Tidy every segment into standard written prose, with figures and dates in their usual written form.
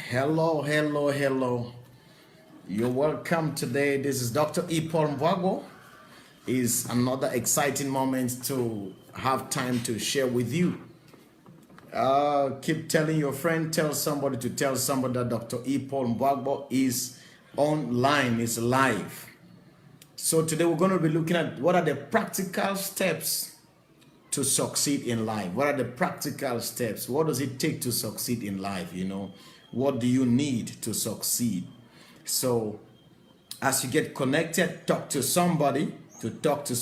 Hello, hello, hello. You're welcome today. This is Dr. Mbuagbor. Is another exciting moment to have time to share with you. Keep telling your friend, tell somebody to tell somebody that Dr. Mbuagbor is online, is live. So today we're going to be looking at what are the practical steps to succeed in life. What are the practical steps? What does it take to succeed in life? What do you need to succeed? So as you get connected, talk to somebody, that Dr.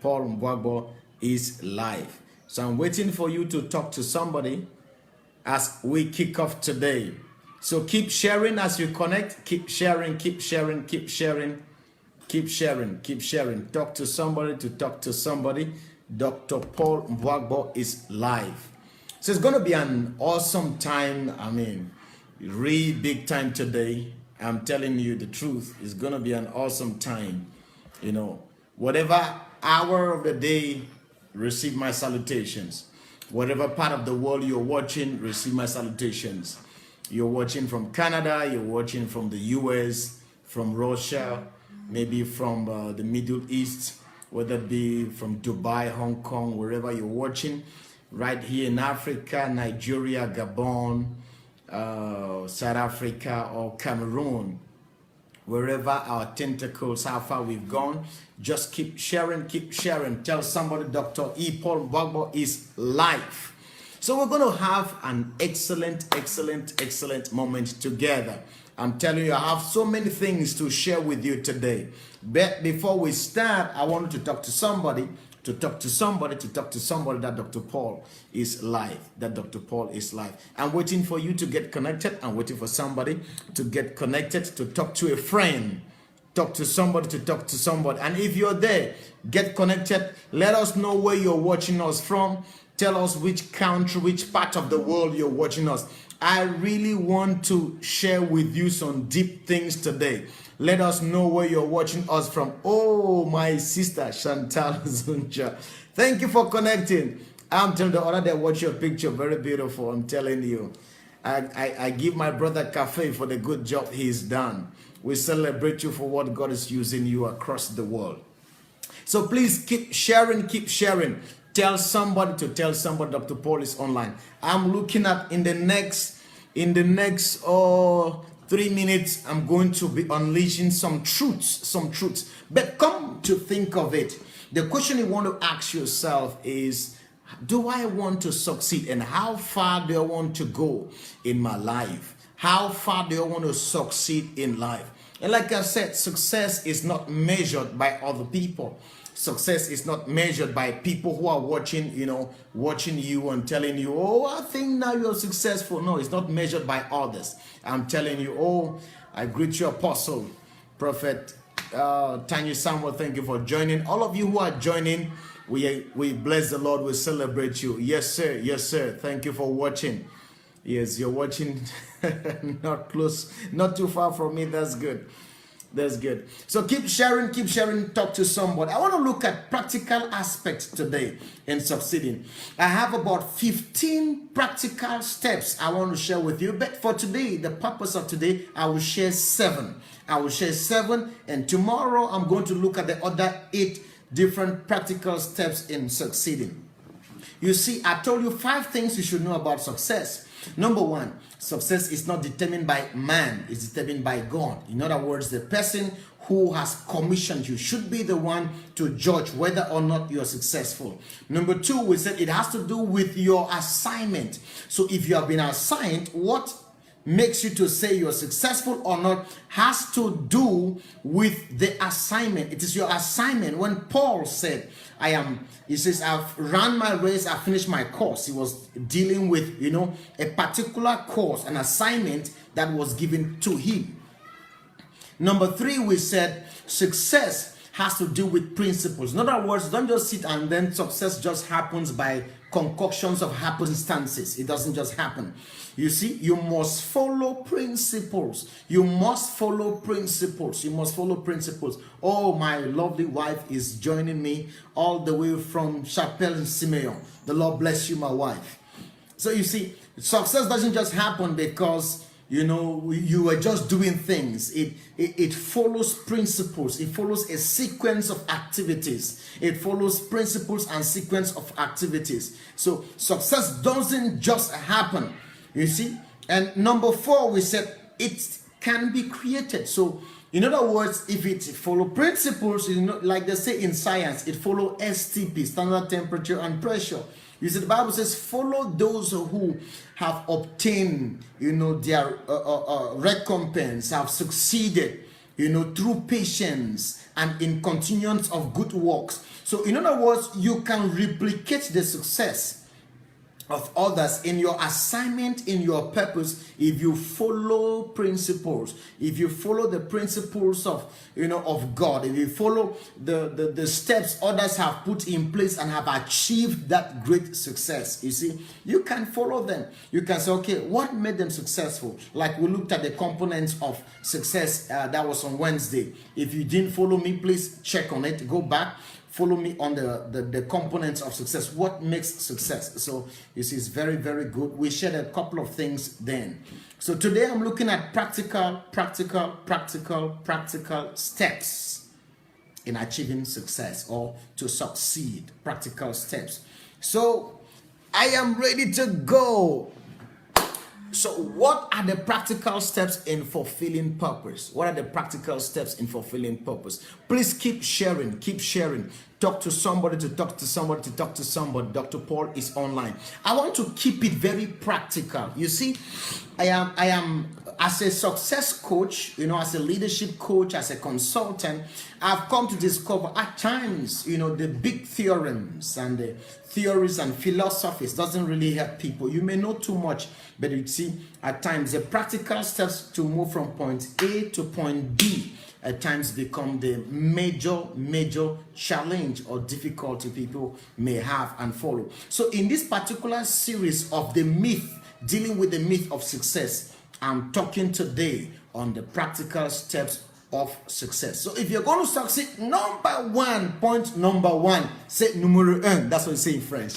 Mbuagbor is live. So I'm waiting for you to talk to somebody as we kick off today. So keep sharing as you connect. Keep sharing. Talk to somebody. Dr. Mbuagbor is live. So it's going to be an awesome time. Really big time today. I'm telling you the truth. It's going to be an awesome time. Whatever hour of the day, receive my salutations. Whatever part of the world you're watching, receive my salutations. You're watching from Canada, you're watching from the US, from Russia, maybe from the Middle East, whether it be from Dubai, Hong Kong, wherever you're watching. Right here in Africa, Nigeria, Gabon, South Africa, or Cameroon, wherever our tentacles, how far we've gone, just keep sharing. Tell somebody Dr. Mbuagbor is live. So we're going to have an excellent moment together. I'm telling you, I have so many things to share with you today. But before we start, I wanted to talk to somebody, that Dr. Paul is live. I'm waiting for you to get connected. I'm waiting for somebody to get connected, to talk to a friend, talk to somebody. And if you're there, get connected. Let us know where you're watching us from. Tell us which country, which part of the world you're watching us. I really want to share with you some deep things today. Let us know where you're watching us from. Oh, my sister Chantal Zuncha. Thank you for connecting. I'm telling the other day, watch your picture. Very beautiful. I'm telling you. I give my brother Cafe for the good job he's done. We celebrate you for what God is using you across the world. So please keep sharing. Tell somebody Dr. Paul is online. I'm looking at in the next 3 minutes, I'm going to be unleashing some truths. But come to think of it, the question you want to ask yourself is, do I want to succeed? And how far do I want to go in my life? How far do I want to succeed in life? And like I said, success is not measured by other people. Success is not measured by people who are watching you and telling you, oh, I think now you're successful. No, it's not measured by others. I'm telling you, oh, I greet you, Apostle, Prophet Tanya Samuel. Thank you for joining. All of you who are joining, we bless the Lord. We celebrate you. Yes, sir. Thank you for watching. Yes, you're watching not close, not too far from me. That's good. So keep sharing, talk to somebody. I want to look at practical aspects today in succeeding. I have about 15 practical steps I want to share with you. But for today, the purpose of today, I will share 7. And tomorrow I'm going to look at the other 8 different practical steps in succeeding. You see, I told you 5 things you should know about success. Number 1, success is not determined by man, it's determined by God. In other words, the person who has commissioned you should be the one to judge whether or not you are successful. Number 2, we said it has to do with your assignment. So if you have been assigned, what makes you to say you're successful or not has to do with the assignment. It is your assignment. When Paul said, he says, I've run my race, I've finished my course. He was dealing with, a particular course, an assignment that was given to him. Number 3, we said success has to do with principles. In other words, don't just sit and then success just happens by concoctions of happenstances. It doesn't just happen. You see, you must follow principles. You must follow principles. Oh, my lovely wife is joining me all the way from Chapelle Simeon. The Lord bless you, my wife. So you see, success doesn't just happen because you are just doing things. It follows principles. It follows a sequence of activities. It follows principles and sequence of activities. So success doesn't just happen, you see. And number 4, we said it can be created. So in other words, if it follow principles, like they say in science, it follow STP, standard temperature and pressure. You see, the Bible says, follow those who have obtained, their recompense, have succeeded, through patience and in continuance of good works. So in other words, you can replicate the success of others in your assignment, in your purpose, if you follow principles, if you follow the principles of God, if you follow the steps others have put in place and have achieved that great success. You see, you can follow them. You can say, okay, what made them successful? Like we looked at the components of success that was on Wednesday. If you didn't follow me, please check on it, go back. Follow me on the components of success. What makes success? So you see, it's very, very good. We shared a couple of things then. So today I'm looking at practical steps in achieving success or to succeed. Practical steps. So I am ready to go. So what are the practical steps in fulfilling purpose? What are the practical steps in fulfilling purpose? Please keep sharing, keep sharing. Talk to somebody, to talk to somebody, to talk to somebody. Dr. Paul is online. I want to keep it very practical. You see, I am as a success coach, as a leadership coach, as a consultant, I've come to discover at times, the big theorems and the theories and philosophies doesn't really help people. You may know too much, but you see, at times the practical steps to move from point A to point B at times become the major challenge or difficulty people may have and follow. So in this particular series of the myth, dealing with the myth of success, I'm talking today on the practical steps of success. So if you're going to succeed, point number one, c'est numéro un. That's what you say in French.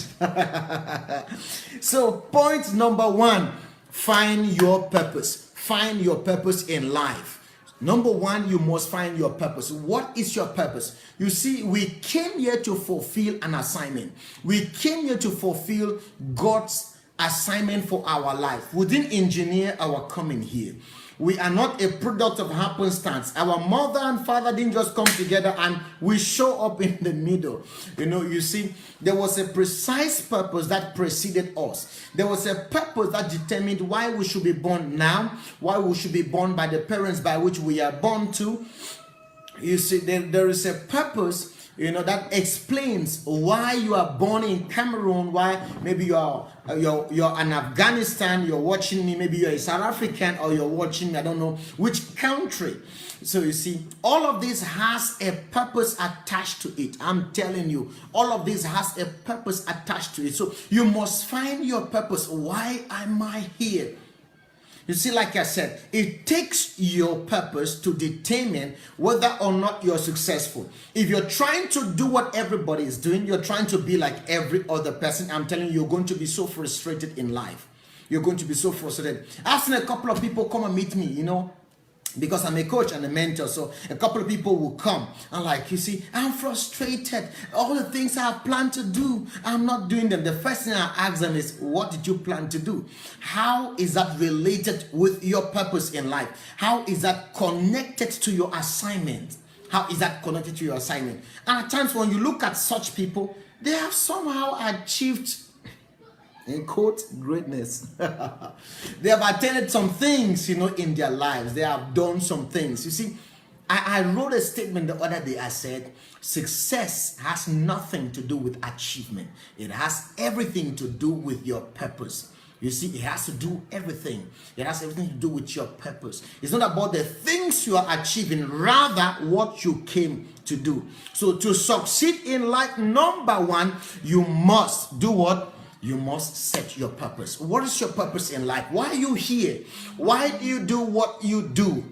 So point number 1, find your purpose. Find your purpose in life. Number 1, you must find your purpose. What is your purpose? You see, we came here to fulfill an assignment. We came here to fulfill God's assignment for our life. We didn't engineer our coming here. We are not a product of happenstance. Our mother and father didn't just come together and we show up in the middle. You see, there was a precise purpose that preceded us. There was a purpose that determined why we should be born now, why we should be born by the parents by which we are born to. You see, there is a purpose that explains why you are born in Cameroon, why maybe you're in Afghanistan, you're watching me, maybe you're a South African, or you're watching, I don't know which country. So you see, all of this has a purpose attached to it. I'm telling you, all of this has a purpose attached to it. So you must find your purpose. Why am I here? You see, like I said, it takes your purpose to determine whether or not you're successful. If you're trying to do what everybody is doing, you're trying to be like every other person, I'm telling you, you're going to be so frustrated in life. You're going to be so frustrated. I've seen a couple of people come and meet me, because I'm a coach and a mentor. So a couple of people will come and like, you see, I'm frustrated. All the things I have planned to do, I'm not doing them. The first thing I ask them is, what did you plan to do? How is that related with your purpose in life? How is that connected to your assignment? How is that connected to your assignment? And at times when you look at such people, they have somehow achieved, in quote, greatness. They have attained some things, in their lives. They have done some things. You see, I wrote a statement the other day. I said, success has nothing to do with achievement. It has everything to do with your purpose. You see, it has to do everything. It has everything to do with your purpose. It's not about the things you are achieving, rather what you came to do. So to succeed in life, number 1, you must do what? You must set your purpose. What is your purpose in life? Why are you here? Why do you do what you do?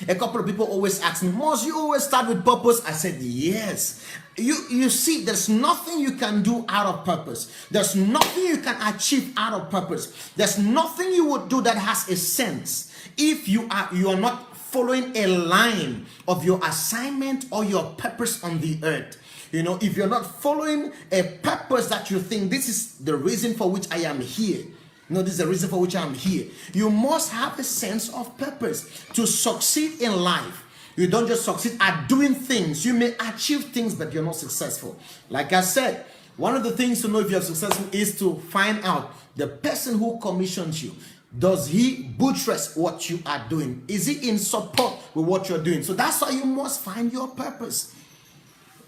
A couple of people always ask me, must you always start with purpose? I said, yes. You see, there's nothing you can do out of purpose. There's nothing you can achieve out of purpose. There's nothing you would do that has a sense if you are not following a line of your assignment or your purpose on the earth. You know, if you're not following a purpose that you think this is the reason for which I am here. No, this is the reason for which I'm here. You must have a sense of purpose to succeed in life. You don't just succeed at doing things. You may achieve things, but you're not successful. Like I said, one of the things to know if you're successful is to find out the person who commissions you. Does he buttress what you are doing? Is he in support with what you're doing? So that's why you must find your purpose.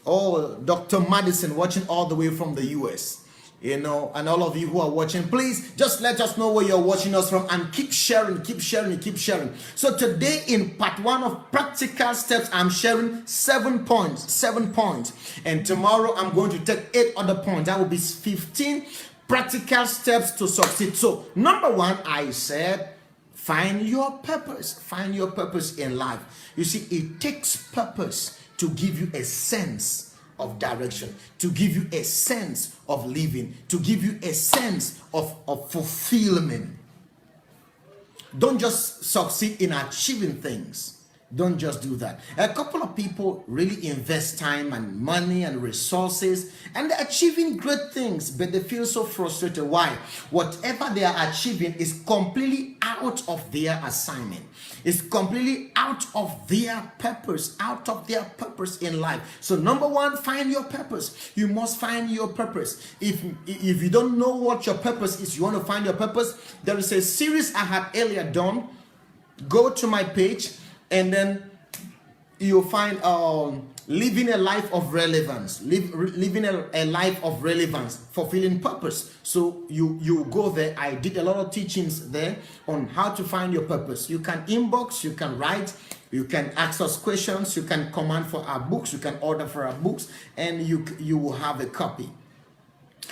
Oh, Dr. Madison watching all the way from the US. You know, and all of you who are watching, please just let us know where you're watching us from and keep sharing, keep sharing, keep sharing. So today in part 1 of practical steps, I'm sharing 7 points. And tomorrow I'm going to take 8 other points. That will be 15 practical steps to succeed. So number 1, I said, find your purpose. Find your purpose in life. You see, it takes purpose to give you a sense of direction, to give you a sense of living, to give you a sense of fulfillment. Don't just succeed in achieving things. Don't just do that. A couple of people really invest time and money and resources and they're achieving great things, but they feel so frustrated. Why? Whatever they are achieving is completely out of their assignment. It's completely out of their purpose, in life. So number 1, find your purpose. You must find your purpose. If you don't know what your purpose is, you want to find your purpose, there is a series I had earlier done. Go to my page and then you'll find living a life of relevance, living a life of relevance, fulfilling purpose. So you go there. I did a lot of teachings there on how to find your purpose. You can inbox, you can write, you can ask us questions, you can command for our books, you can order for our books, and you will have a copy.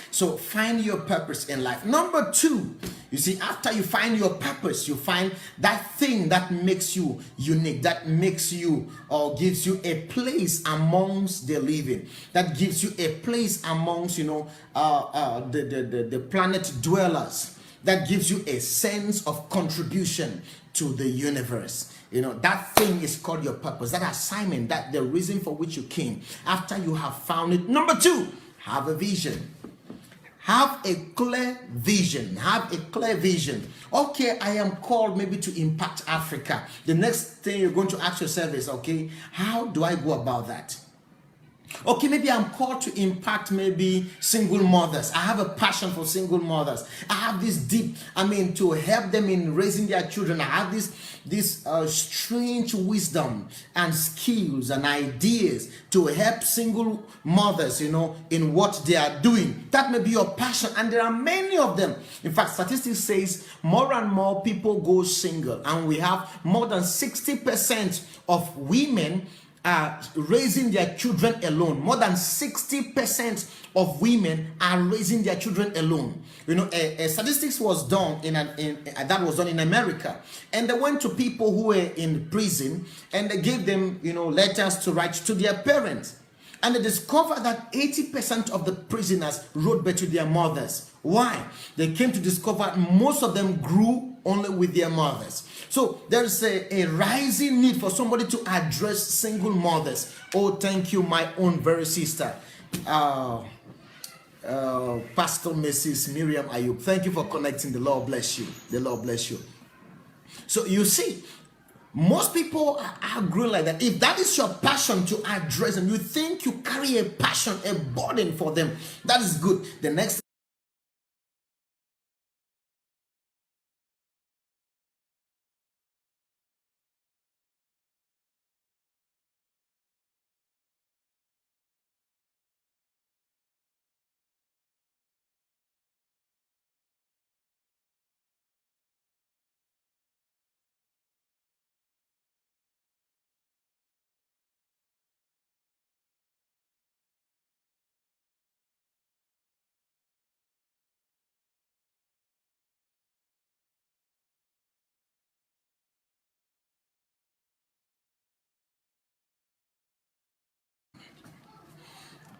So find your purpose in life. Number 2, you see, after you find your purpose, you find that thing that makes you unique, that makes you or gives you a place amongst the living, that gives you a place amongst, you know, the planet dwellers, that gives you a sense of contribution to the universe. You know, that thing is called your purpose, that assignment, that the reason for which you came. After you have found it, number 2, have a vision. Have a clear vision. Have a clear vision. Okay, I am called maybe to impact Africa. The next thing you're going to ask yourself is, okay, how do I go about that? Okay, maybe I'm called to impact maybe single mothers. I have a passion for single mothers. I have this deep, to help them in raising their children. I have this strange wisdom and skills and ideas to help single mothers, you know, in what they are doing. That may be your passion, and there are many of them. In fact, statistics says more and more people go single, and we have more than 60% of women are raising their children alone. More than 60% of women are raising their children alone. You know, a statistics was done that was done in America, and they went to people who were in prison, and they gave them, you know, letters to write to their parents, and they discovered that 80% of the prisoners wrote back to their mothers. Why? They came to discover most of them grew only with their mothers. So there's a rising need for somebody to address single mothers. Oh, thank you, my own very sister, Pastor Mrs. Miriam Ayub. Thank you for connecting. The Lord bless you. The Lord bless you. So you see, most people are growing like that. If that is your passion to address them, you think you carry a passion, a burden for them, that is good. The next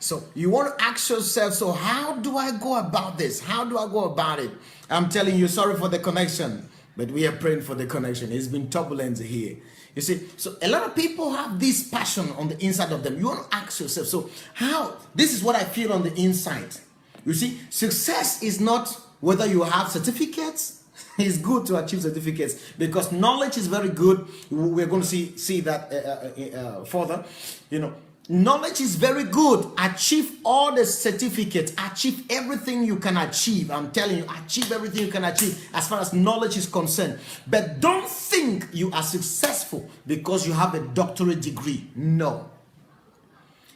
So you want to ask yourself, so how do I go about this? How do I go about it? I'm telling you, sorry for the connection, but we are praying for the connection. It's been turbulent here. You see, so a lot of people have this passion on the inside of them. You want to ask yourself, so how? This is what I feel on the inside. You see, success is not whether you have certificates. It's good to achieve certificates because knowledge is very good. We're going to see that further. You know, knowledge is very good. Achieve all the certificates. Achieve everything you can achieve. I'm telling you, achieve everything you can achieve as far as knowledge is concerned. But don't think you are successful because you have a doctorate degree. No.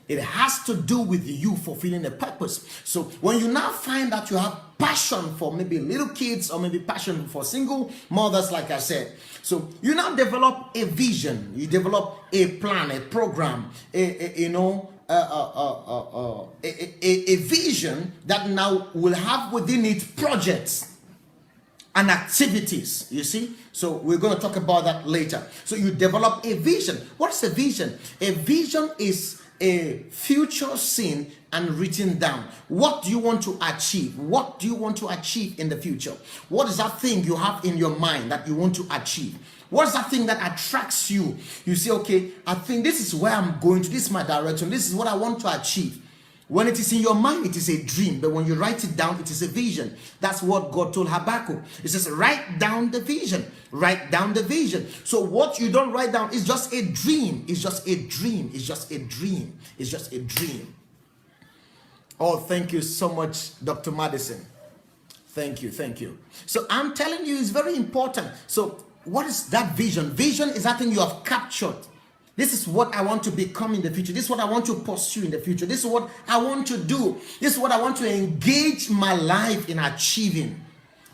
It has to do with you fulfilling a purpose. So when you now find that you have passion for maybe little kids or maybe passion for single mothers, like I said, so you now develop a vision, you develop a plan, a program, a vision that now will have within it projects and activities, you see. So we're going to talk about that later. So you develop a vision. What's a vision? A vision is a future scene and written down. What do you want to achieve? What do you want to achieve in the future? What is that thing you have in your mind that you want to achieve? What is that thing that attracts you? You say, okay, I think this is where I'm going to. This is my direction. This is what I want to achieve. When it is in your mind, it is a dream. But when you write it down, it is a vision. That's what God told Habakkuk. He says, write down the vision. Write down the vision. So what you don't write down is just a dream. It's just a dream. It's just a dream. It's just a dream. Oh, thank you so much, Dr. Madison. Thank you. Thank you. So I'm telling you, it's very important. So what is that vision? Vision is that thing you have captured. This is what I want to become in the future. This is what I want to pursue in the future. This is what I want to do. This is what I want to engage my life in achieving.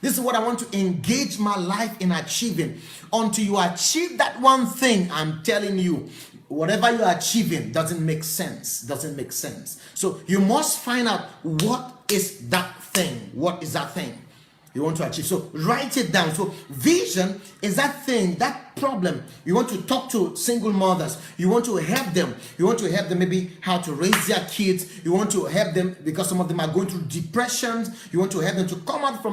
This is what I want to engage my life in achieving. Until you achieve that one thing, I'm telling you, whatever you're achieving doesn't make sense. Doesn't make sense. So you must find out what is that thing. What is that thing you want to achieve? So write it down. So vision is that thing, that problem. You want to talk to single mothers. You want to help them. You want to help them maybe how to raise their kids. You want to help them because some of them are going through depressions. You want to help them to come out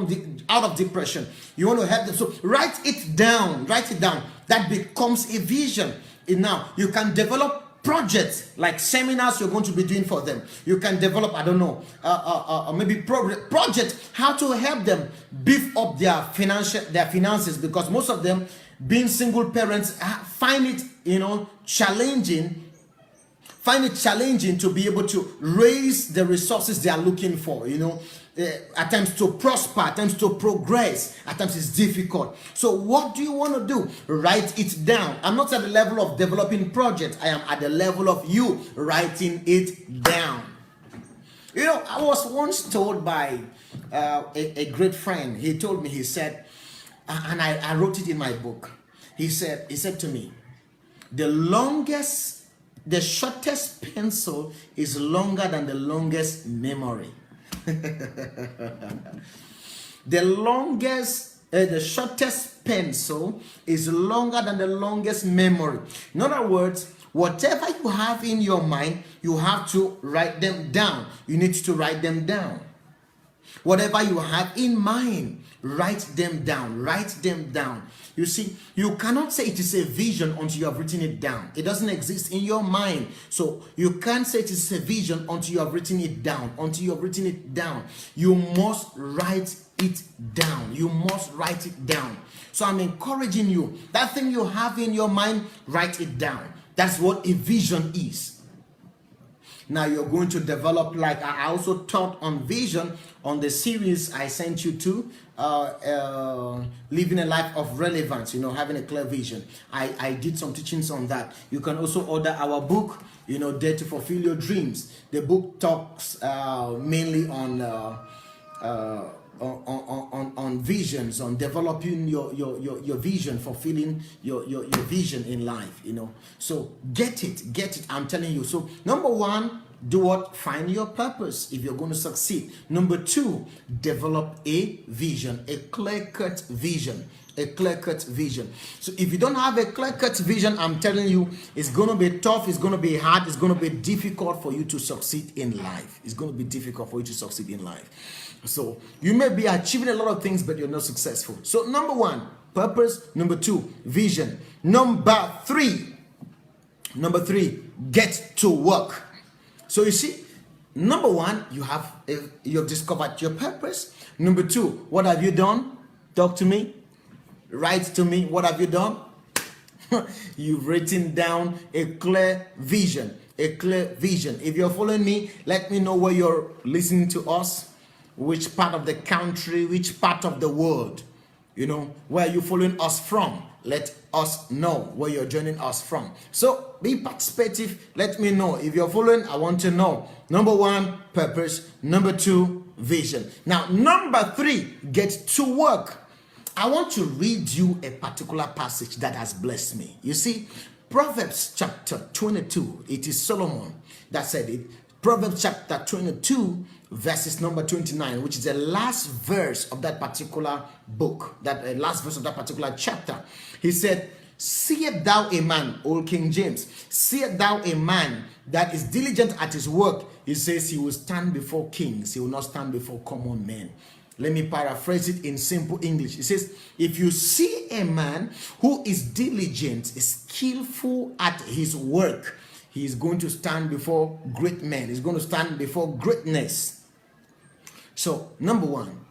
of depression. You want to help them. So write it down. Write it down. That becomes a vision. And now you can develop projects like seminars you're going to be doing for them. You can develop, I don't know, maybe projects how to help them beef up their finances, because most of them, being single parents, find it challenging. Find it challenging to be able to raise the resources they are looking for. At times to prosper, at times to progress, at times it's difficult. So what do you want to do? Write it down. I'm not at the level of developing projects. I am at the level of you writing it down. I was once told by a great friend. He told me, he said, and I wrote it in my book. He said to me, the shortest pencil is longer than the longest memory. The shortest pencil is longer than the longest memory. In other words, whatever you have in your mind, you have to write them down. You need to write them down. Whatever you have in mind, write them down. Write them down. You see, you cannot say it is a vision until you have written it down. It doesn't exist in your mind. So you can't say it is a vision until you have written it down. Until you have written it down, you must write it down. You must write it down. So I'm encouraging you, that thing you have in your mind, write it down. That's what a vision is. Now you're going to develop, like I also taught on vision on the series I sent you to, living a life of relevance, having a clear vision. I did some teachings on that. You can also order our book, Dare to Fulfill Your Dreams. The book talks mainly on visions, on developing your vision, fulfilling your vision in life. So get it. I'm telling you. So number one, do what? Find your purpose if you're going to succeed. Number 2, develop a vision, a clear-cut vision. A clear-cut vision. So if you don't have a clear-cut vision, I'm telling you, it's going to be tough, it's going to be hard, it's going to be difficult for you to succeed in life. It's going to be difficult for you to succeed in life. So you may be achieving a lot of things, but you're not successful. So number 1, purpose. Number 2, vision. Number 3, get to work. So you see, number 1, you've discovered your purpose. Number 2, what have you done? Talk to me. Write to me. What have you done? You've written down a clear vision. A clear vision. If you're following me, let me know where you're listening to us, which part of the country, which part of the world, where you're following us from. Let us know where you're joining us from. So be participative. Let me know. If you're following, I want to know. Number 1, purpose. Number 2, vision. Now, number 3, get to work. I want to read you a particular passage that has blessed me. You see, Proverbs chapter 22, it is Solomon that said it. Proverbs chapter 22, verses number 29, which is the last verse of that particular book, that last verse of that particular chapter. He said, "Seest thou a man," Old King James, "seest thou a man that is diligent at his work?" He says he will stand before kings, he will not stand before common men. Let me paraphrase it in simple English. It says, if you see a man who is diligent, skillful at his work, he is going to stand before great men. He's going to stand before greatness. So, number 1,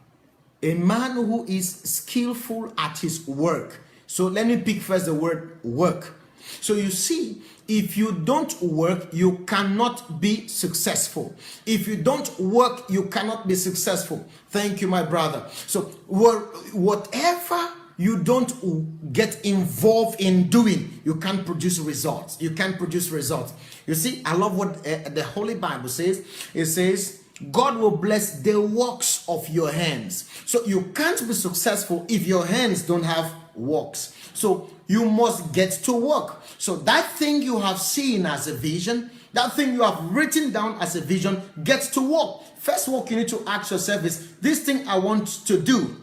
a man who is skillful at his work. So, let me pick first the word work. So you see, if you don't work, you cannot be successful. If you don't work, you cannot be successful. Thank you, my brother. So whatever you don't get involved in doing, you can't produce results. You can't produce results. You see, I love what the Holy Bible says. It says, God will bless the works of your hands. So you can't be successful if your hands don't have works. So you must get to work. So that thing you have seen as a vision, that thing you have written down as a vision, gets to work. First work you need to ask yourself is, this thing I want to do,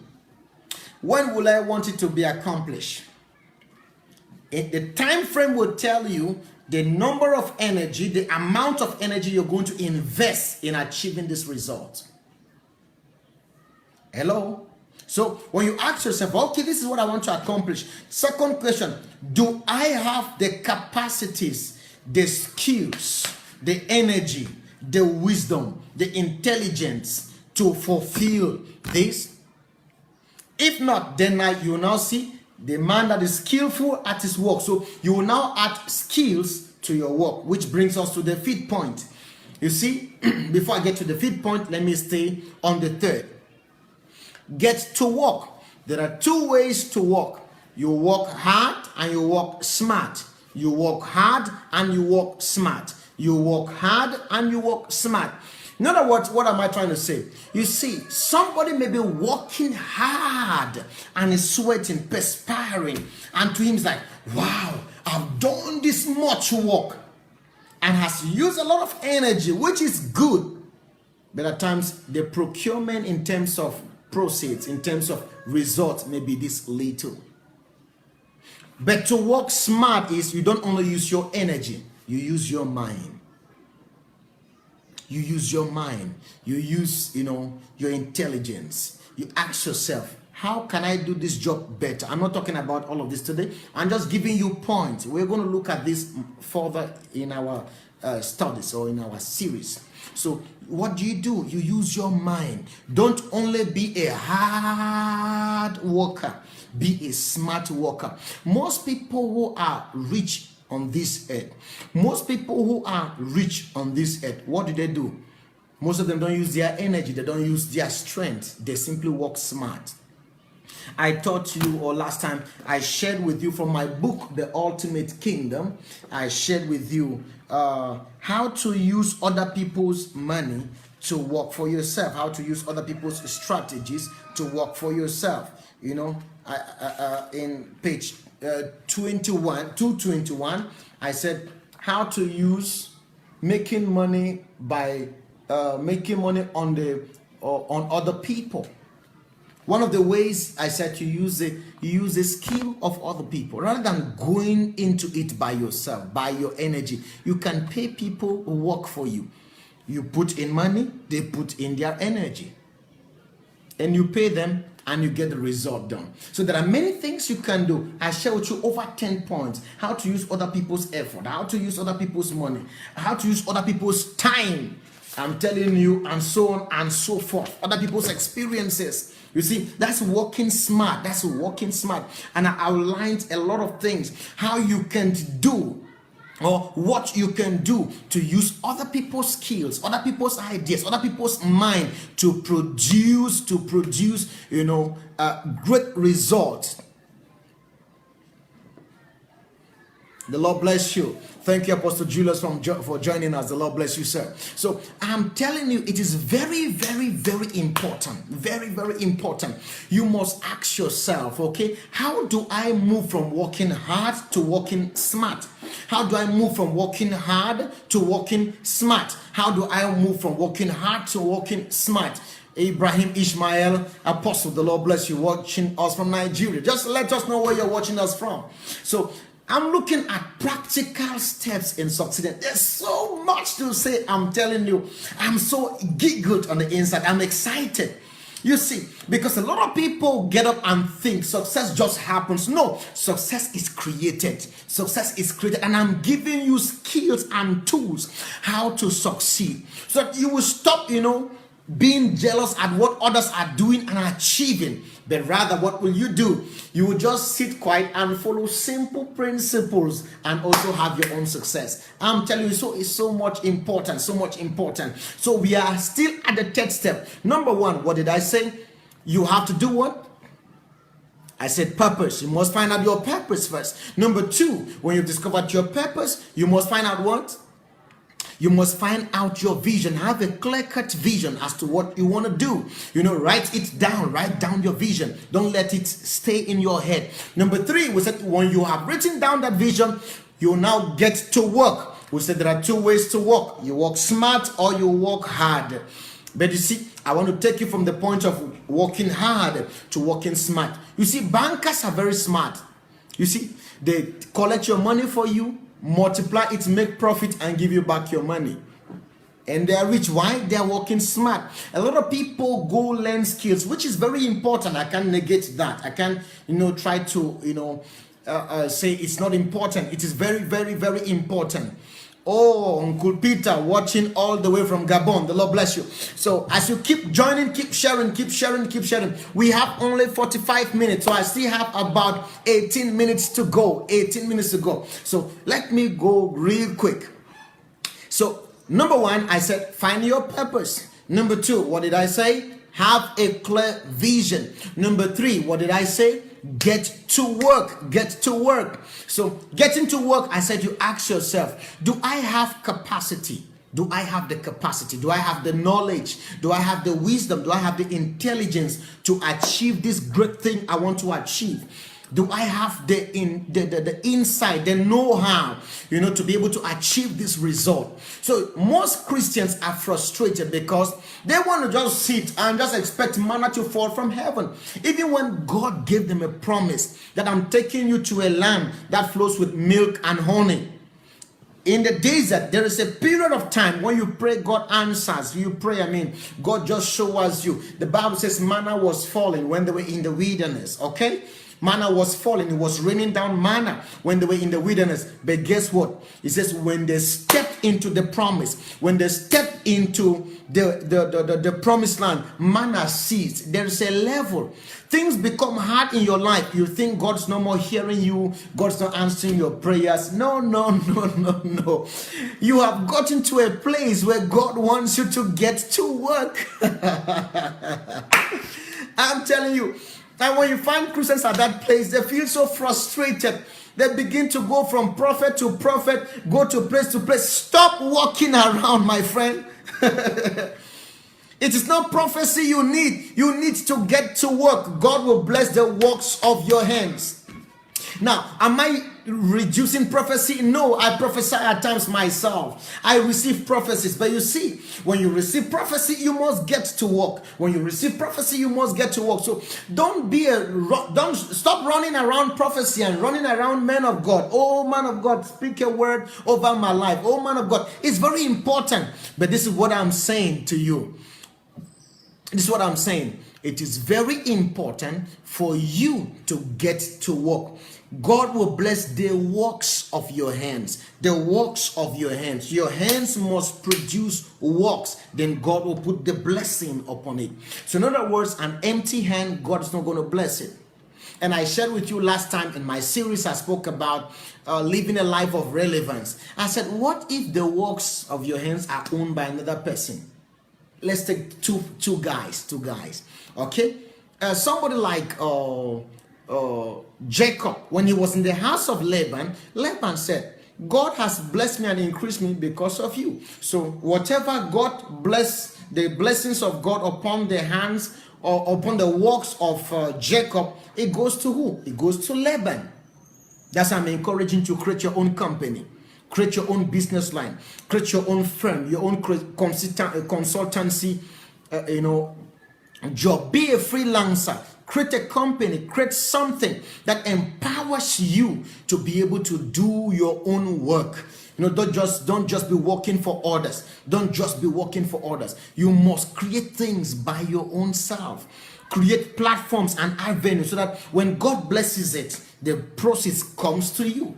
when will I want it to be accomplished? The time frame will tell you the number of energy, the amount of energy you're going to invest in achieving this result. Hello? So when you ask yourself, okay, this is what I want to accomplish. Second question, do I have the capacities, the skills, the energy, the wisdom, the intelligence to fulfill this? If not, then you will now see the man that is skillful at his work. So you will now add skills to your work, which brings us to the 5th point. You see, before I get to the 5th point, let me stay on the 3rd. Get to work. There are 2 ways to work. You work hard and you work smart. You work hard and you work smart. You work hard and you work smart. In other words, what am I trying to say? You see, somebody may be working hard and is sweating, perspiring, and to him it's like, wow, I've done this much work, and has used a lot of energy, which is good. But at times, the procurement in terms of proceeds, in terms of results, may be this little. But to work smart is you don't only use your energy, you use your mind. You use your mind. You use, your intelligence. You ask yourself, how can I do this job better? I'm not talking about all of this today. I'm just giving you points. We're going to look at this further in our studies or in our series. So what do? You use your mind. Don't only be a hard worker, be a smart worker. Most people who are rich on this earth, what do? Most of them don't use their energy, they don't use their strength, they simply work smart. I taught you, or last time I shared with you from my book, The Ultimate Kingdom, I shared with you how to use other people's money to work for yourself, how to use other people's strategies to work for yourself. In page 221, I said how to use making money by making money on on other people. One of the ways I said you use the skill of other people rather than going into it by yourself, by your energy. You can pay people who work for you. You put in money, they put in their energy, and you pay them, and you get the result done. So there are many things you can do. I share with you over 10 points: how to use other people's effort, how to use other people's money, how to use other people's time. I'm telling you, and so on and so forth. Other people's experiences. You see, that's working smart. That's working smart. And I outlined a lot of things, how you can do, or what you can do to use other people's skills, other people's ideas, other people's mind to produce, great results. The Lord bless you. Thank you, Apostle Julius, for joining us. The Lord bless you, sir. So I'm telling you, it is very, very, very important. Very, very important. You must ask yourself, okay, how do I move from working hard to working smart? How do I move from working hard to working smart? How do I move from working hard to working smart? Ibrahim Ishmael, Apostle, the Lord bless you, watching us from Nigeria. Just let us know where you're watching us from. So I'm looking at practical steps in succeeding. There's so much to say. I'm telling you, I'm so giggled on the inside. I'm excited. You see, because a lot of people get up and think success just happens. No, success is created. Success is created. And I'm giving you skills and tools how to succeed, so that you will stop, being jealous at what others are doing and achieving. But rather, what will you do? You will just sit quiet and follow simple principles and also have your own success. I'm telling you, so it's so much important, so much important. So we are still at the third step. Number one, what did I say? You have to do what? I said purpose. You must find out your purpose first. Number two, when you've discovered your purpose, you must find out what? You must find out your vision. Have a clear-cut vision as to what you want to do. Write it down. Write down your vision. Don't let it stay in your head. Number three, we said when you have written down that vision, you now get to work. We said there are two ways to work. You work smart or you work hard. But you see, I want to take you from the point of working hard to working smart. You see, bankers are very smart. You see, they collect your money for you, multiply it, make profit, and give you back your money. And they are rich. Why? They are working smart. A lot of people go learn skills, which is very important. I can't negate that. I can't, try to, say it's not important. It is very, very, very important. Oh, Uncle Peter, watching all the way from Gabon. The Lord bless you. So as you keep joining, keep sharing. We have only 45 minutes. So I still have about 18 minutes to go. 18 minutes to go. So let me go real quick. So number one, I said, find your purpose. Number two, what did I say? Have a clear vision. Number three, what did I say? Get to work. Get to work. So getting to work, I said you ask yourself, do I have capacity? Do I have the capacity? Do I have the knowledge? Do I have the wisdom? Do I have the intelligence to achieve this great thing I want to achieve? Do I have the insight, the know-how, to be able to achieve this result? So most Christians are frustrated because they want to just sit and just expect manna to fall from heaven. Even when God gave them a promise that I'm taking you to a land that flows with milk and honey. In the desert, there is a period of time when you pray, God answers. You pray, God just shows you. The Bible says manna was falling when they were in the wilderness, okay? Manna was falling. It was raining down manna when they were in the wilderness. But guess what? It says when they stepped into the promise, when they stepped into the promised land, manna ceased. There is a level. Things become hard in your life. You think God's no more hearing you. God's not answering your prayers. No. You have gotten to a place where God wants you to get to work. I'm telling you. And when you find Christians at that place, they feel so frustrated. They begin to go from prophet to prophet, go to place to place. Stop walking around, my friend. It is not prophecy you need. You need to get to work. God will bless the works of your hands. Now, am I reducing prophecy? No, I prophesy at times myself. I receive prophecies. But you see, when you receive prophecy, you must get to work. When you receive prophecy, you must get to work. So don't stop running around prophecy and running around men of God. Oh, man of God, speak a word over my life. Oh, man of God, it's very important. But this is what I'm saying to you. This is what I'm saying. It is very important for you to get to work. God will bless the works of your hands. The works of your hands. Your hands must produce works. Then God will put the blessing upon it. So in other words, an empty hand, God is not going to bless it. And I shared with you last time in my series, I spoke about living a life of relevance. I said, what if the works of your hands are owned by another person? Let's take two guys. Okay, somebody like Jacob, when he was in the house of Laban said, God has blessed me and increased me because of you. So whatever God bless, the blessings of God upon the hands or upon the works of Jacob, it goes to who? It goes to Laban. That's why I'm encouraging you to create your own company. Create your own business line. Create your own firm, your own consultancy, job. Be a freelancer. Create a company. Create something that empowers you to be able to do your own work. Don't just be working for others. Don't just be working for others. You must create things by your own self. Create platforms and avenues so that when God blesses it, the process comes to you.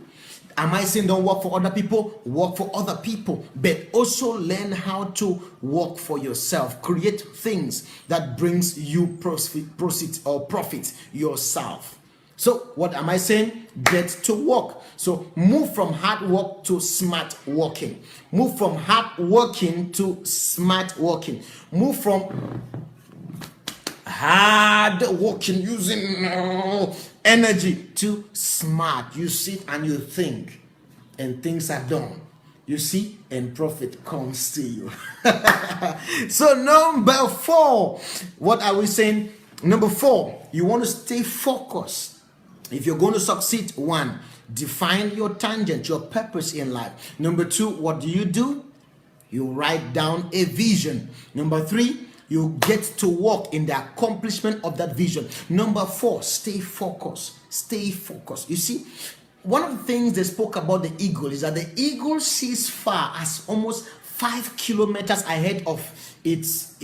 Am I saying don't work for other people? Work for other people, but also learn how to work for yourself. Create things that brings you profit yourself. So what am I saying? Get to work. So move from hard work to smart working. Move from hard working to smart working. Move from hard working using energy to smart. You sit and you think, and things are done. You see, and profit comes to you. So number 4, what are we saying? Number 4, you want to stay focused. If you're going to succeed, 1, define your tangent, your purpose in life. Number 2, what do? You write down a vision. Number 3, you get to work in the accomplishment of that vision. Number 4, stay focused. Stay focused. You see, one of the things they spoke about the eagle is that the eagle sees far as almost 5 kilometers ahead of its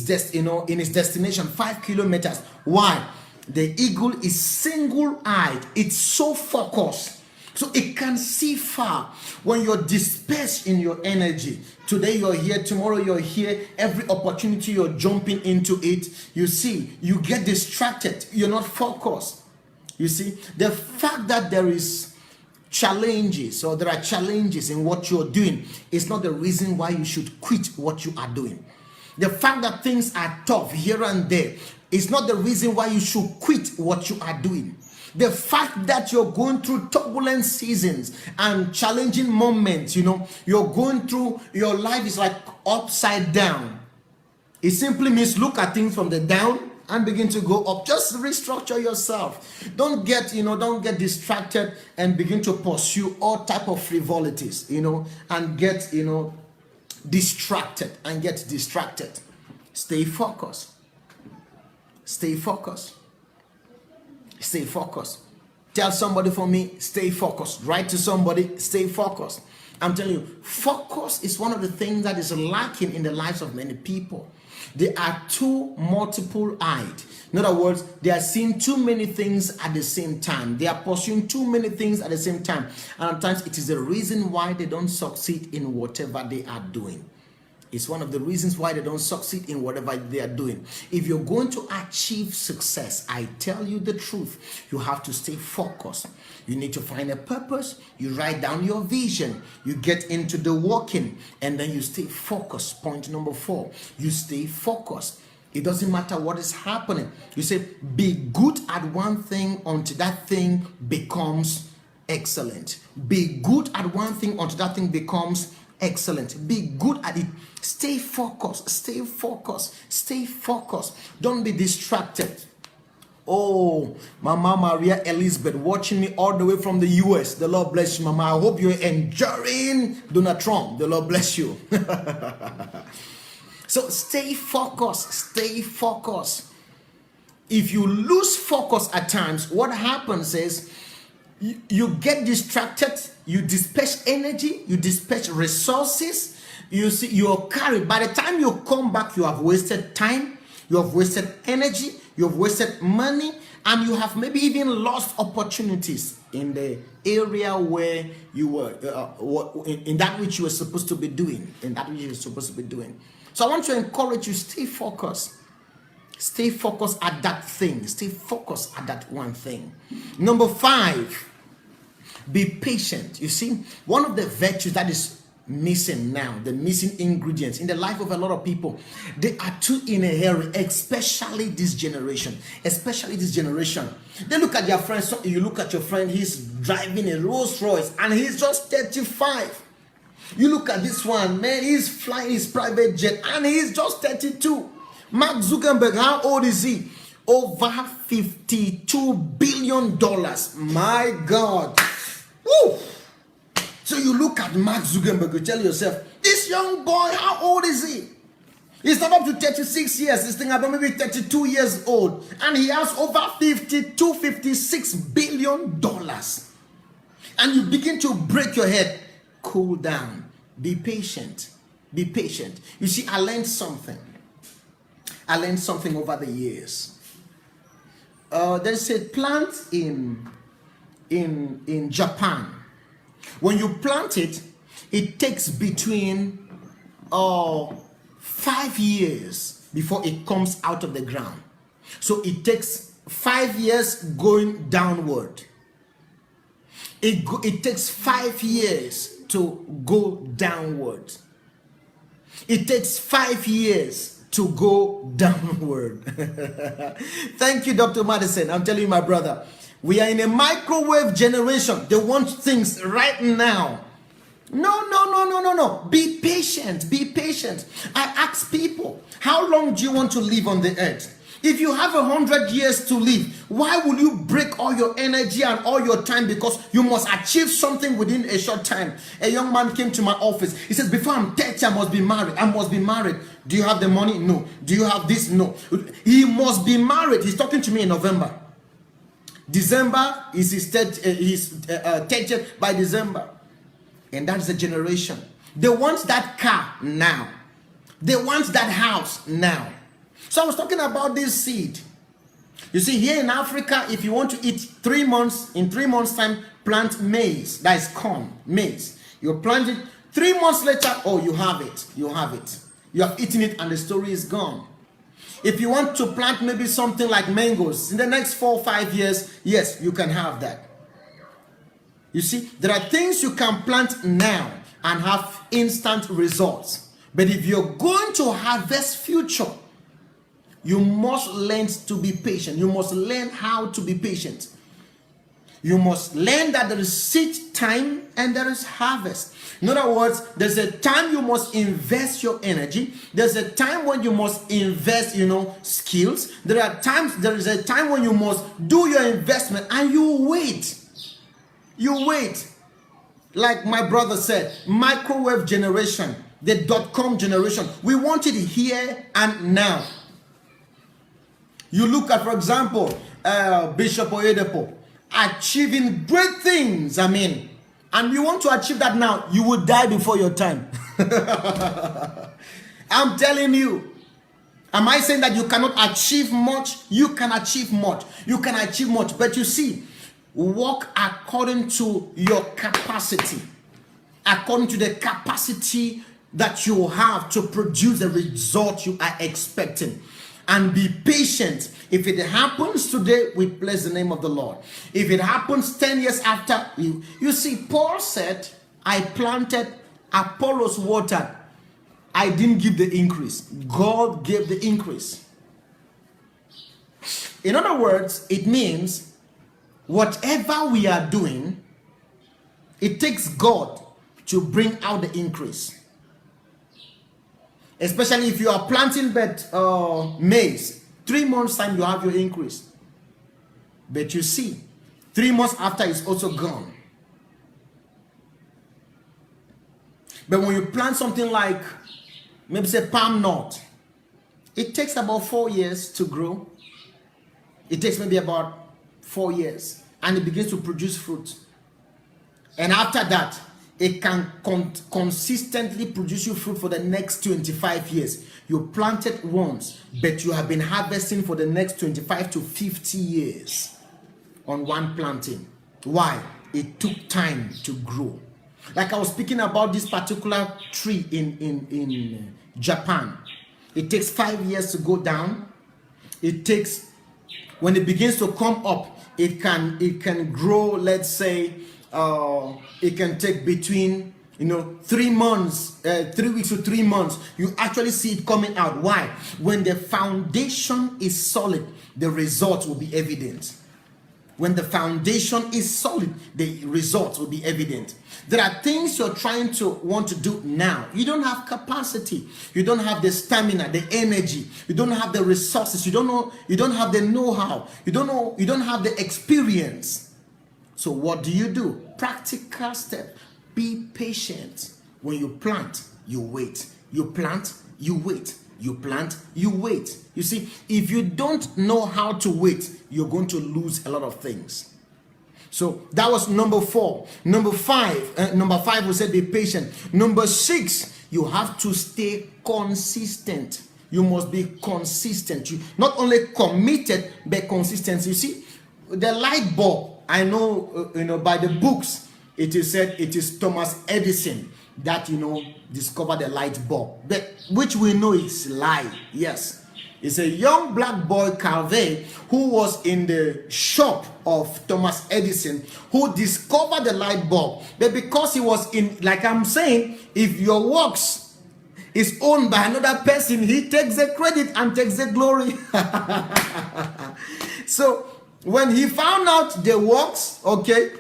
destination. 5 kilometers. Why? The eagle is single-eyed. It's so focused. So it can see far. When you're dispersed in your energy, today you're here, tomorrow you're here, every opportunity you're jumping into it, you see, you get distracted, you're not focused. You see, the fact that there are challenges in what you're doing is not the reason why you should quit what you are doing. The fact that things are tough here and there is not the reason why you should quit what you are doing. The fact that you're going through turbulent seasons and challenging moments, you're going through, your life is like upside down. It simply means look at things from the down and begin to go up. Just restructure yourself. Don't get distracted and begin to pursue all type of frivolities, and get, distracted. Stay focused. Stay focused. Stay focused. Tell somebody for me, stay focused. Write to somebody, stay focused. I'm telling you, focus is one of the things that is lacking in the lives of many people. They are too multiple-eyed. In other words, they are seeing too many things at the same time. They are pursuing too many things at the same time. And sometimes it is the reason why they don't succeed in whatever they are doing. It's one of the reasons why they don't succeed in whatever they are doing. If you're going to achieve success, I tell you the truth, you have to stay focused. You need to find a purpose. You write down your vision. You get into the working, and then you stay focused. Point number 4, you stay focused. It doesn't matter what is happening. You say, be good at one thing until that thing becomes excellent. Be good at one thing until that thing becomes excellent. Be good at it. Stay focused. Stay focused. Stay focused. Don't be distracted. Oh, Mama Maria Elizabeth, watching me all the way from the US. The Lord bless you, Mama. I hope you're enjoying Donald Trump. The Lord bless you. So stay focused. Stay focused. If you lose focus at times, what happens is you get distracted, you dispatch energy, you dispatch resources, you see, you're carried. By the time you come back, you have wasted time, you have wasted energy, you have wasted money, and you have maybe even lost opportunities in the area where you were, in that which you were supposed to be doing, So I want to encourage you, stay focused. Stay focused at that thing. Stay focused at that one thing. Number 5, be patient. You see, one of the virtues that is missing now, the missing ingredients in the life of a lot of people, they are too in a hurry, especially this generation. They look at their friends. So you look at your friend, he's driving a Rolls Royce and he's just 35. You look at this one, man, he's flying his private jet and he's just 32. Mark Zuckerberg, how old is he? Over $52 billion. My God. Woo! So you look at Mark Zuckerberg, you tell yourself, this young boy, how old is he? He's not up to 36 years. He's thinking about maybe 32 years old. And he has over $56 billion. And you begin to break your head. Cool down. Be patient. Be patient. You see, I learned something over the years. There's a plant in Japan. When you plant it, it takes between 5 years before it comes out of the ground. So it takes 5 years going downward. It takes 5 years to go downward. It takes 5 years to go downward. Thank you, Dr. Madison. I'm telling you, my brother, we are in a microwave generation. They want things right now. No. Be patient. Be patient. I ask people, how long do you want to live on the earth? If you have 100 years to live, why will you break all your energy and all your time because you must achieve something within a short time? A young man came to my office. He says, before I'm 30, I must be married. Do you have the money? No. Do you have this? No. He must be married. He's talking to me in November. December is his 30th by December. And that's the generation. They want that car now. They want that house now. So I was talking about this seed. You see, here in Africa, if you want to eat 3 months, in 3 months' time, plant maize. That is corn, maize. You plant it, 3 months later, oh, you have it. You have it. You have eaten it and the story is gone. If you want to plant maybe something like mangoes, in the next 4 or 5 years, yes, you can have that. You see, there are things you can plant now and have instant results. But if you're going to harvest future, you must learn to be patient. You must learn how to be patient. You must learn that there is seed time and there is harvest. In other words, there's a time you must invest your energy. There's a time when you must invest, skills. There is a time when you must do your investment and you wait. You wait. Like my brother said, microwave generation, the .com generation. We want it here and now. You look at, for example, Bishop Oyedepo achieving great things. And you want to achieve that now, you will die before your time. I'm telling you. Am I saying that you cannot achieve much? You can achieve much. You can achieve much. But you see, walk according to your capacity. According to the capacity that you have to produce the result you are expecting. And be patient. If it happens today, we bless the name of the Lord. If it happens 10 years after, you see, Paul said, I planted, Apollos watered. I didn't give the increase. God gave the increase. In other words, it means whatever we are doing, it takes God to bring out the increase. Especially if you are planting maize, 3 months time you have your increase. But you see, 3 months after, it's also gone. But when you plant something like, maybe say palm nut, it takes about 4 years to grow. It takes maybe about 4 years, and it begins to produce fruit. And after that, it can consistently produce you fruit for the next 25 years. You planted once, but you have been harvesting for the next 25 to 50 years on one planting. Why? It took time to grow. Like I was speaking about this particular tree in Japan. It takes 5 years to go down. It takes, when it begins to come up, it can grow, let's say, it can take between 3 months, 3 weeks to 3 months. You actually see it coming out. Why? When the foundation is solid, the results will be evident. When the foundation is solid, the results will be evident. There are things you're trying to want to do now. You don't have capacity. You don't have the stamina, the energy. You don't have the resources. You don't have the know-how. You don't have the experience. So what do? Practical step. Be patient. When you plant, you wait. You plant, you wait. You plant, you wait. You see, if you don't know how to wait, you're going to lose a lot of things. So that was number 4. Number 5, we said be patient. Number 6, you have to stay consistent. You must be consistent. You not only committed, but consistent. You see, the light bulb, I know, by the books, it is said it is Thomas Edison that discovered the light bulb, but which we know is lie. Yes, it's a young black boy, Calvin, who was in the shop of Thomas Edison, who discovered the light bulb. But because he was in, like I'm saying, if your works is owned by another person, he takes the credit and takes the glory. So when he found out the works, okay,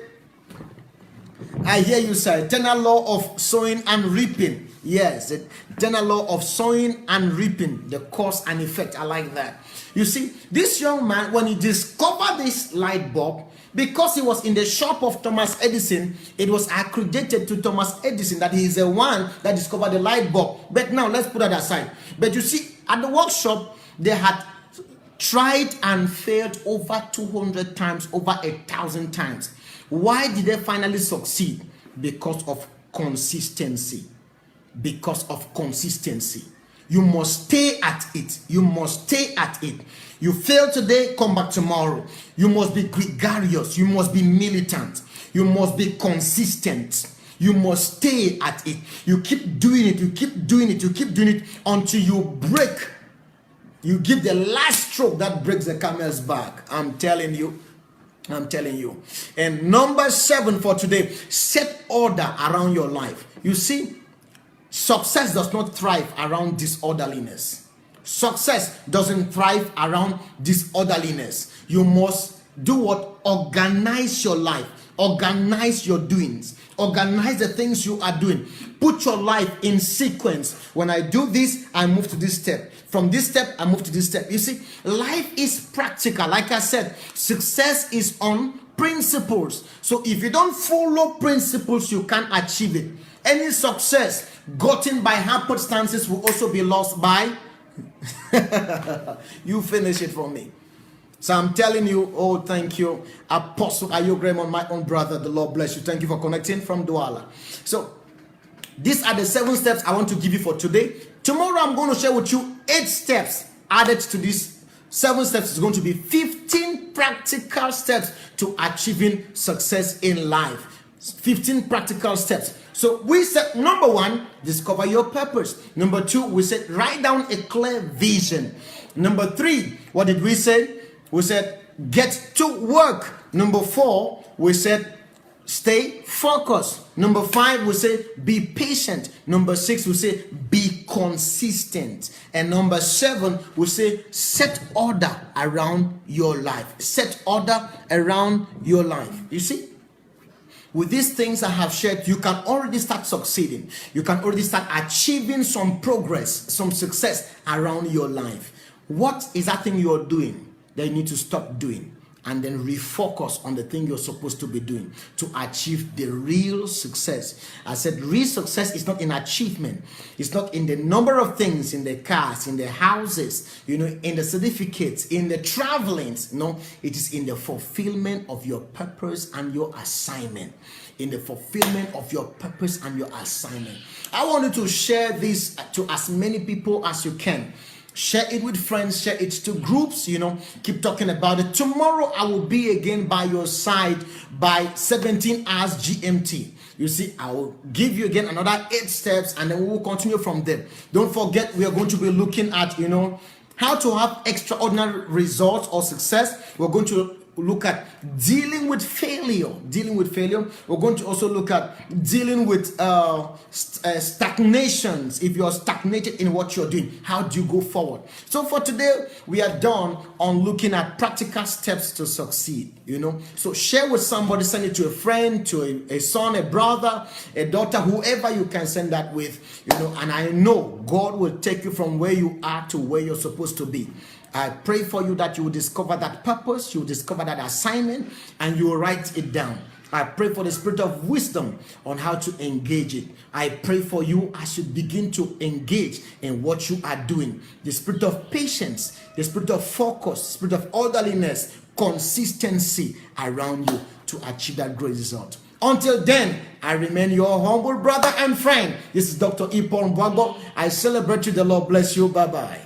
I hear you say, eternal law of sowing and reaping. Yes, the eternal law of sowing and reaping, the cause and effect. I like that. You see, this young man, when he discovered this light bulb, because he was in the shop of Thomas Edison, it was accredited to Thomas Edison that he is the one that discovered the light bulb. But now, let's put that aside. But you see, at the workshop, they had tried and failed over 200 times, over 1,000 times. Why did they finally succeed? Because of consistency. Because of consistency. You must stay at it. You must stay at it. You fail today, come back tomorrow. You must be gregarious. You must be militant. You must be consistent. You must stay at it. You keep doing it. You keep doing it. You keep doing it until you break. You give the last stroke that breaks the camel's back. I'm telling you. I'm telling you. And number 7 for today, set order around your life. You see, success does not thrive around disorderliness. Success doesn't thrive around disorderliness. You must do what? Organize your life. Organize your doings. Organize the things you are doing. Put your life in sequence. When I do this, I move to this step. From this step, I move to this step. You see, life is practical. Like I said, success is on principles. So if you don't follow principles, you can't achieve it. Any success gotten by happenstances will also be lost by you finish it for me. So I'm telling you, oh, thank you, Apostle Ayo Graham, my own brother. The Lord bless you. Thank you for connecting from Douala. So these are the 7 steps I want to give you for today. Tomorrow I'm going to share with you 8 steps added to these 7 steps. Is going to be 15 practical steps to achieving success in life. 15 practical steps. So we said, number 1, discover your purpose. Number 2, we said, write down a clear vision. Number 3, what did we say? We said, get to work. Number 4, we said, stay focused. Number 5, we say, be patient. Number 6, we say, be consistent. And number 7, we say, set order around your life. Set order around your life. You see? With these things I have shared, you can already start succeeding. You can already start achieving some progress, some success around your life. What is that thing you're doing that you need to stop doing? and then refocus on the thing you're supposed to be doing to achieve the real success. I said real success is not in achievement. It's not in the number of things, in the cars, in the houses, in the certificates, in the travelings. No, it is in the fulfillment of your purpose and your assignment. In the fulfillment of your purpose and your assignment. I want you to share this to as many people as you can. Share it with friends, share it to groups, keep talking about it. Tomorrow I will be again by your side by 17 hours GMT. You see, I will give you again another 8 steps, and then we will continue from there. Don't forget, we are going to be looking at, how to have extraordinary results or success. We're going to look at dealing with failure. We're going to also look at dealing with stagnations. If you're stagnated in what you're doing, how do you go forward? So for today, we are done on looking at practical steps to succeed. So share with somebody, send it to a friend, to a son, a brother, a daughter, whoever you can send that with, and I know God will take you from where you are to where you're supposed to be. I pray for you that you will discover that purpose, you will discover that assignment, and you will write it down. I pray for the spirit of wisdom on how to engage it. I pray for you as you begin to engage in what you are doing. The spirit of patience, the spirit of focus, spirit of orderliness, consistency around you to achieve that great result. Until then, I remain your humble brother and friend. This is Dr. Mbuagbor. I celebrate you. The Lord bless you. Bye-bye.